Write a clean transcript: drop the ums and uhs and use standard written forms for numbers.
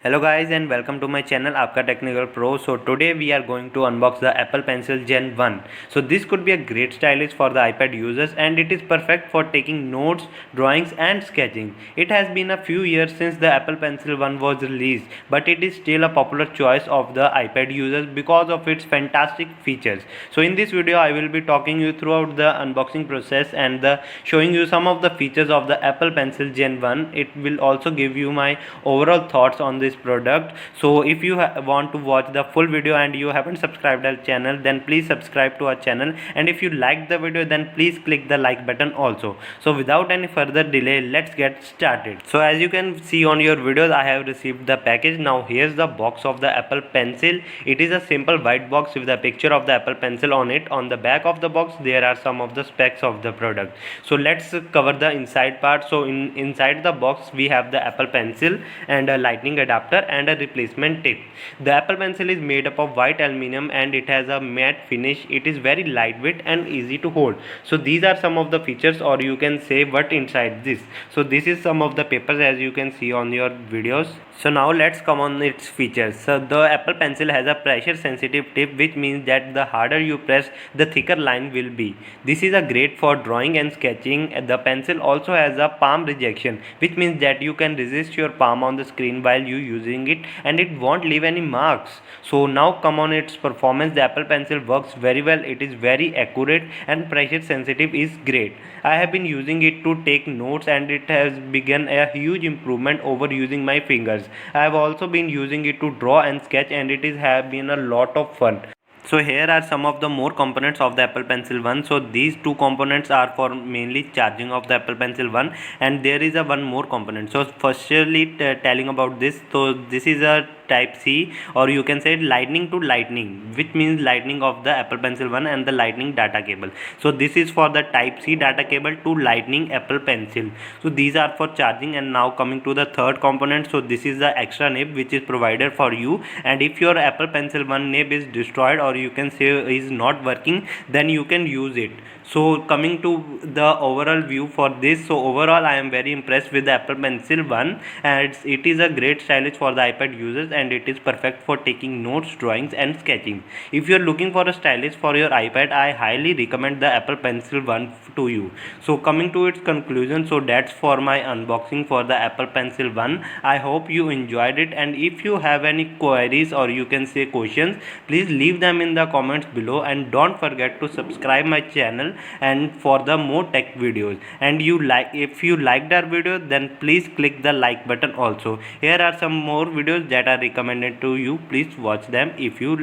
Hello guys and welcome to my channel आपका technical pro. So today we are going to unbox the Apple Pencil Gen 1. So this could be a great stylus for the iPad users and it is perfect for taking notes, drawings and sketching. It has been a few years since the Apple Pencil 1 was released, but it is still a popular choice of the iPad users because of its fantastic features. So in this video I will be talking you throughout the unboxing process and showing you some of the features of the Apple Pencil Gen 1. It will also give you my overall thoughts on this product. So if you want to watch the full video and you haven't subscribed our channel, then please subscribe to our channel, and if you like the video then please click the like button also. So without any further delay, let's get started. So as you can see on your videos, I have received the package. Now here's the box of the Apple Pencil. It is a simple white box with a picture of the Apple Pencil on it. On the back of the box there are some of the specs of the product. So let's cover the inside part. So inside the box we have the Apple Pencil and a lightning adapter and a replacement tip. The Apple Pencil is made up of white aluminum and it has a matte finish. It is very lightweight and easy to hold. So these are some of the features, or you can say what inside this. So this is some of the papers as you can see on your videos. So now let's come on its features. So the Apple Pencil has a pressure sensitive tip, which means that the harder you press, the thicker line will be. This is a great for drawing and sketching. The pencil also has a palm rejection, which means that you can resist your palm on the screen while you using it and it won't leave any marks. So now come on its performance. The Apple Pencil works very well. It is very accurate and pressure sensitive is great. I have been using it to take notes and it has begun a huge improvement over using my fingers. I have also been using it to draw and sketch and it is have been a lot of fun. So here are some of the more components of the Apple Pencil 1. So these two components are for mainly charging of the Apple Pencil 1, and there is a one more component. So firstly telling about this, so this is a type C, or you can say lightning to lightning, which means lightning of the Apple Pencil 1 and the lightning data cable. So this is for the type C data cable to lightning Apple Pencil. So these are for charging. And now coming to the third component, so this is the extra nib which is provided for you, and if your Apple Pencil 1 nib is destroyed or you can say is not working, then you can use it. So coming to the overall view for this, so overall I am very impressed with the Apple Pencil 1, and it is a great stylus for the iPad users and it is perfect for taking notes, drawings and sketching. If you are looking for a stylus for your iPad, I highly recommend the Apple Pencil 1 to you. So coming to its conclusion, so that's for my unboxing for the Apple Pencil 1. I hope you enjoyed it, and if you have any queries or you can say questions, please leave them in the comments below, and don't forget to subscribe my channel and for the more tech videos. And if you liked our video, then please click the like button also. Here are some more videos that are recommended to you. Please watch them if you